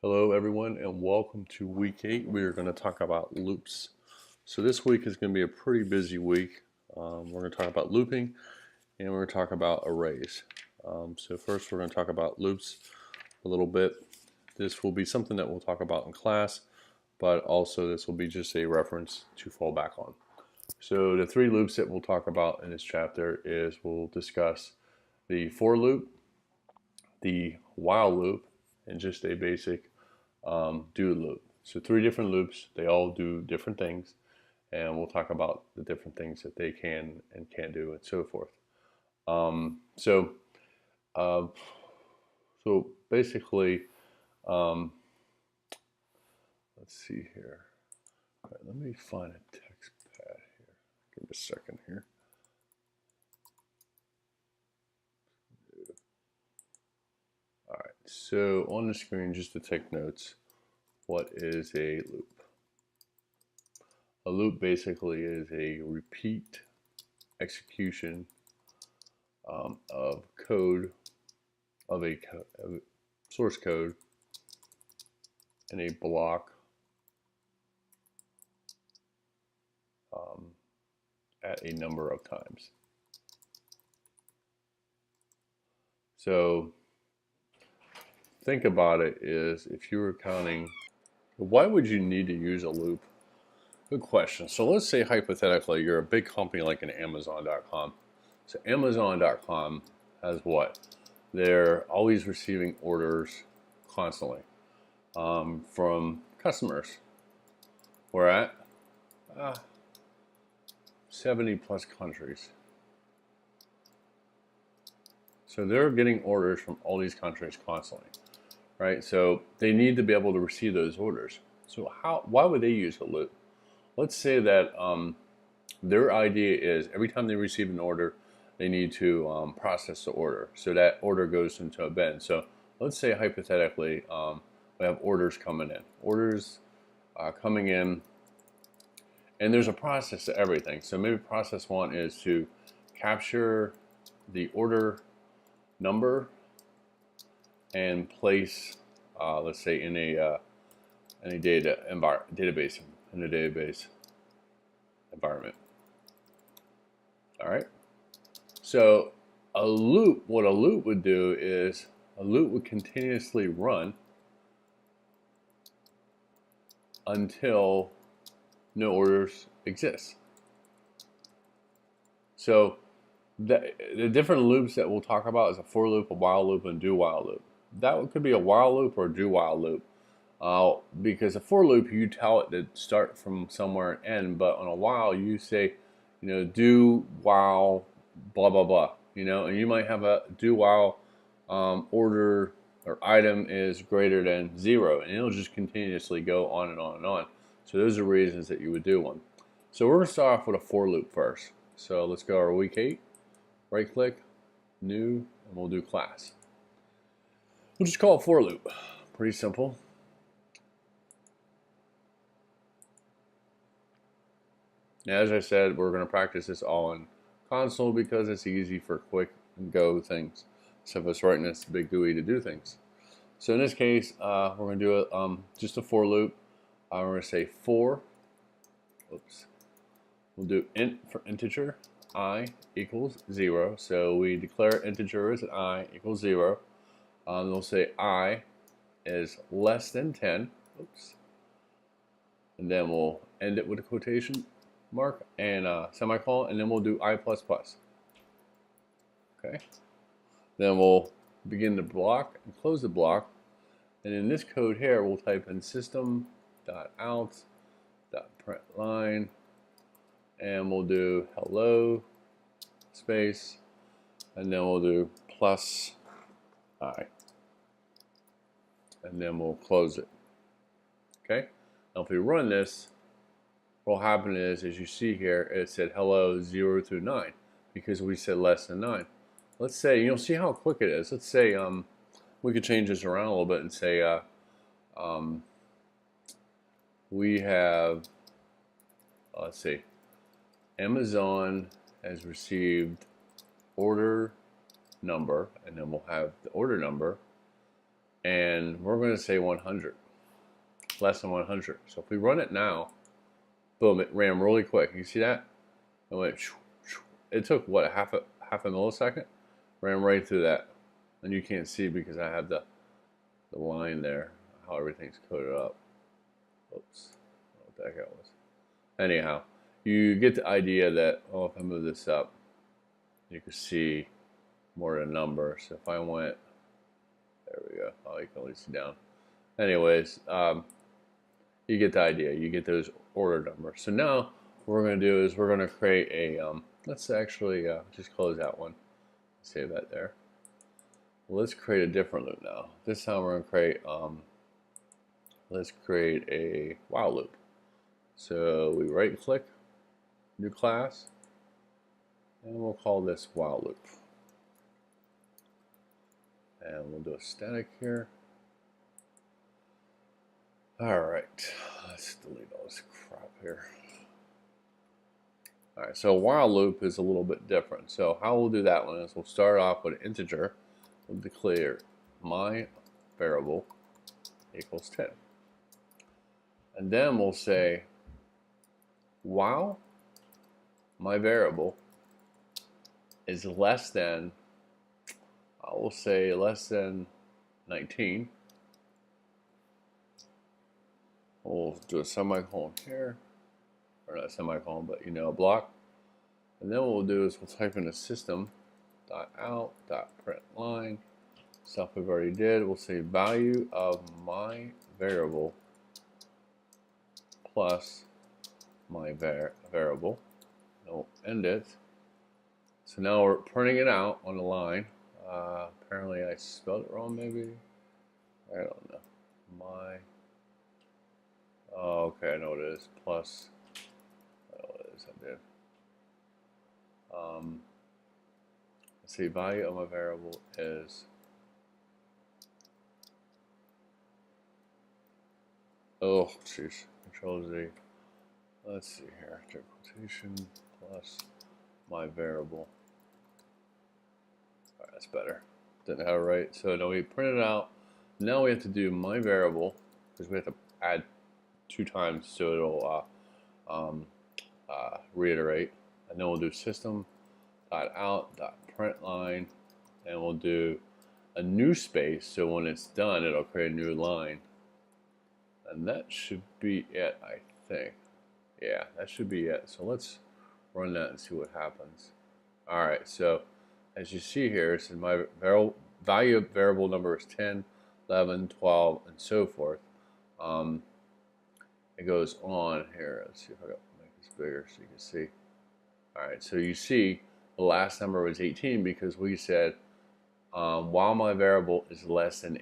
Hello, everyone, and welcome to week 8. We are going to talk about loops. So, this week is going to be a pretty busy week. We're going to talk about looping and we're going to talk about arrays. So, first, we're going to talk about loops a little bit. This will be something that we'll talk about in class, but also this will be just a reference to fall back on. So, the three loops that we'll talk about in this chapter is we'll discuss the for loop, the while loop, and just a basic do loop. So three different loops, they all do different things, and we'll talk about the different things that they can and can't do and so forth. Um, so, uh, so basically, um, let's see here. All right, let me find a text pad here. Give me a second here. All right, so on the screen, just to take notes, what is a loop? A loop basically is a repeat execution of code, of a source code in a block at a number of times. So think about it is if you were counting, why would you need to use a loop? Good question. So let's say hypothetically you're a big company like an Amazon.com. So Amazon.com has what? They're always receiving orders constantly from customers. We're at 70 plus countries. So they're getting orders from all these countries constantly, right? So they need to be able to receive those orders. So why would they use a loop? Let's say that their idea is every time they receive an order, they need to process the order. So that order goes into a bin. So let's say hypothetically we have orders coming in. Orders coming in, and there's a process to everything. So maybe process one is to capture the order number and place, let's say, in a database environment. All right. So a loop, what a loop would do is a loop would continuously run until no orders exist. So the different loops that we'll talk about is a for loop, a while loop, and do while loop. That could be a while loop or a do while loop. Because a for loop, you tell it to start from somewhere and end, but on a while, you say, do while blah, blah, blah, and you might have a do while order or item is greater than 0, and it'll just continuously go on and on and on. So those are reasons that you would do one. So we're going to start off with a for loop first. So let's go our week 8, right click, new, and we'll do class. We'll just call it for loop. Pretty simple. Now, as I said, we're going to practice this all in console because it's easy for quick and go things. Instead of us writing this big GUI to do things. So in this case, we're going to do just a for loop. We're going to say for, we'll do int for integer, I equals 0. So we declare integer as I equals 0. We'll say I is less than 10. And then we'll end it with a quotation mark and semicolon, and then we'll do I++. Okay. Then we'll begin the block and close the block. And in this code here, we'll type in system.out.println, and we'll do hello space, and then we'll do plus I, and then we'll close it. Okay. Now if we run this, what will happen is, as you see here, it said hello 0 through 9 because we said less than 9. Let's say, you'll see how quick it is. Let's say we could change this around a little bit and say we have, let's see, Amazon has received order number, and then we'll have the order number and we're going to say 100, less than 100. So if we run it now, boom, it ran really quick. You see that? It went. It took what, half a millisecond? Ran right through that, and you can't see because I have the line there, how everything's coded up. Oops, I don't know what the heck that was. Anyhow, you get the idea that, oh, if I move this up, you can see more of the number. So if I went, there we go. Oh, you can only see down. Anyways, you get the idea. You get those order numbers. So now what we're going to do is we're going to create a, let's actually just close that one. Save that there. Let's create a different loop now. This time we're going to create, let's create a while loop. So we right click, new class, and we'll call this while loop. And we'll do a static here. Alright, let's delete all this crap here. Alright, so while loop is a little bit different. So how we'll do that one is we'll start off with an integer. We'll declare my variable equals 10. And then we'll say while my variable is less than, I will say less than 19. We'll do a semicolon here, or not a semicolon, but a block. And then what we'll do is we'll type in a system.out.println, stuff we've already did. We'll say value of my variable plus my variable. And we'll end it. So now we're printing it out on the line. Apparently I spelled it wrong, maybe. I don't know. Oh, okay, I know what it is. Plus, I know what it is. I did. Let's see. Value of my variable is. Oh, jeez. Control Z. Let's see here. Quotation plus my variable. All right, that's better. Didn't have it right. So now we print it out. Now we have to do my variable because we have to add 2 times so it'll reiterate. And then we'll do system.out.println, and we'll do a new space. So when it's done, it'll create a new line. And that should be it, I think. Yeah, that should be it. So let's run that and see what happens. All right, so as you see here, so my value of variable number is 10, 11, 12, and so forth. It goes on here. Let's see if I can make this bigger so you can see. All right, so you see the last number was 18 because we said while my variable is less than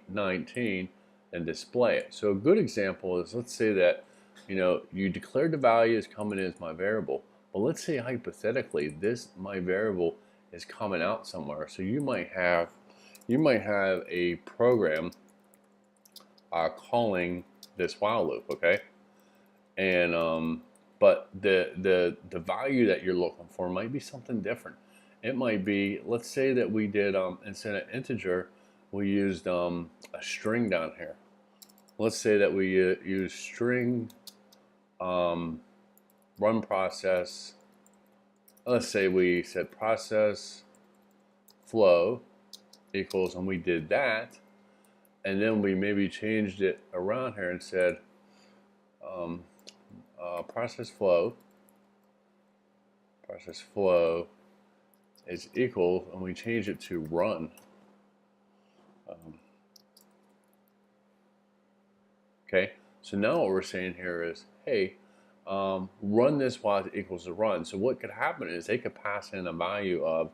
19, and display it. So a good example is, let's say that you declared the value as coming in as my variable, but let's say hypothetically my variable is coming out somewhere. So you might have a program calling this while loop, okay? And but the value that you're looking for might be something different. It might be, let's say that we did instead of integer, we used a string down here. Let's say that we use string run process. Let's say we said process flow equals, and we did that, and then we maybe changed it around here and said process flow is equal, and we changed it to run. Okay, so now what we're saying here is, hey, run this while it equals to run. So what could happen is they could pass in a value of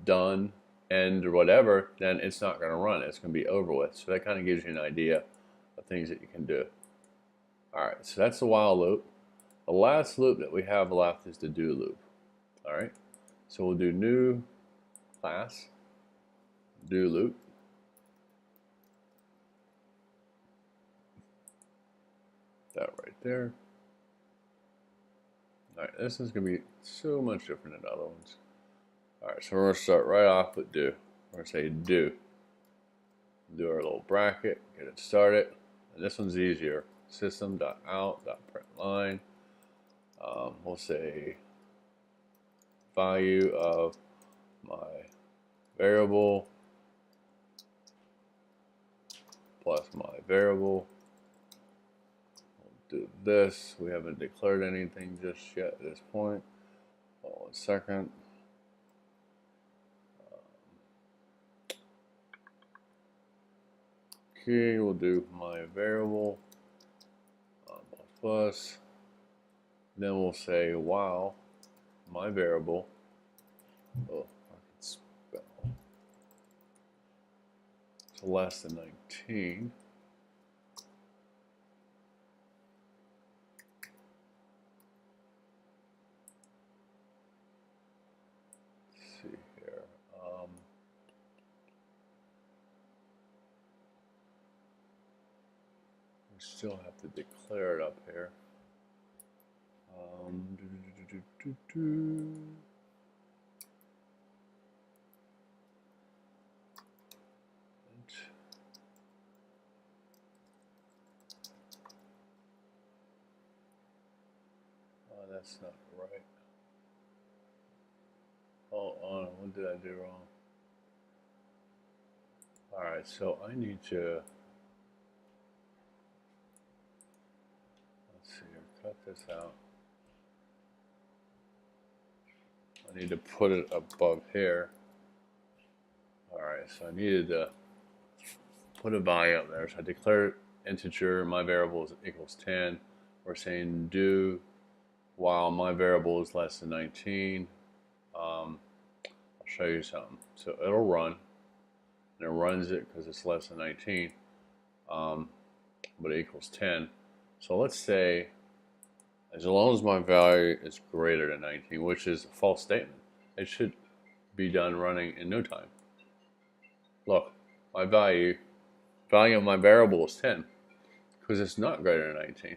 done, end, or whatever, then it's not going to run. It's going to be over with. So that kind of gives you an idea of things that you can do. All right, so that's the while loop. The last loop that we have left is the do loop. All right, so we'll do new class, do loop. That right there. All right, this is going to be so much different than other ones. All right, so we're going to start right off with do. We're going to say do. do our little bracket, get it started. And this one's easier. System.out.println. We'll say value of my variable plus my variable. We'll do this. We haven't declared anything just yet at this point. Hold on 1 second. Okay, we'll do my variable plus. Then we'll say while my variable. Oh, I can spell. It's less than 19. Let's see here. We still have to declare it up here. That's not right. Hold on, what did I do wrong? Alright, so I need to, let's see here, cut this out. I need to put it above here. Alright, so I needed to put a value up there. So I declare integer, my variable is equals 10. We're saying do while my variable is less than 19. I'll show you something. So it'll run, and it runs it because it's less than 19, but it equals 10. So let's say, as long as my value is greater than 19, which is a false statement, it should be done running in no time. Look, my value of my variable is 10 because it's not greater than 19.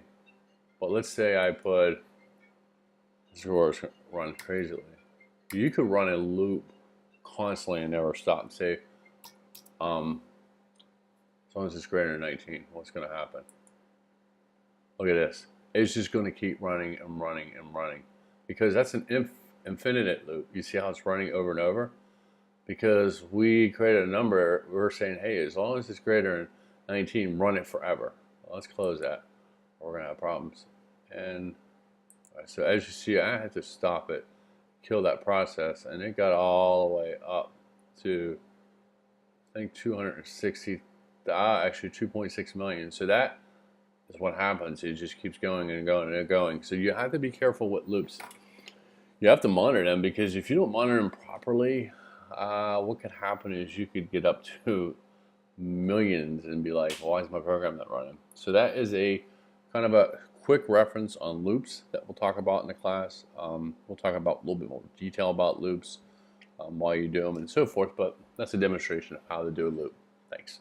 But let's say I put, this is run crazily. You could run a loop constantly and never stop. Say, as long as it's greater than 19, what's going to happen? Look at this. It's just going to keep running and running and running because that's an infinite loop. You see how it's running over and over? Because we created a number, we're saying, hey, as long as it's greater than 19, run it forever. Well, let's close that. We're going to have problems. And so as you see, I had to stop it, kill that process, and it got all the way up to, I think, 260, actually 2.6 million. So that is what happens. It just keeps going and going and going. So you have to be careful with loops. You have to monitor them, because if you don't monitor them properly, what could happen is you could get up to millions and be like, why is my program not running? So that is a kind of a quick reference on loops that we'll talk about in the class. We'll talk about a little bit more detail about loops, why you do them and so forth, but that's a demonstration of how to do a loop. Thanks.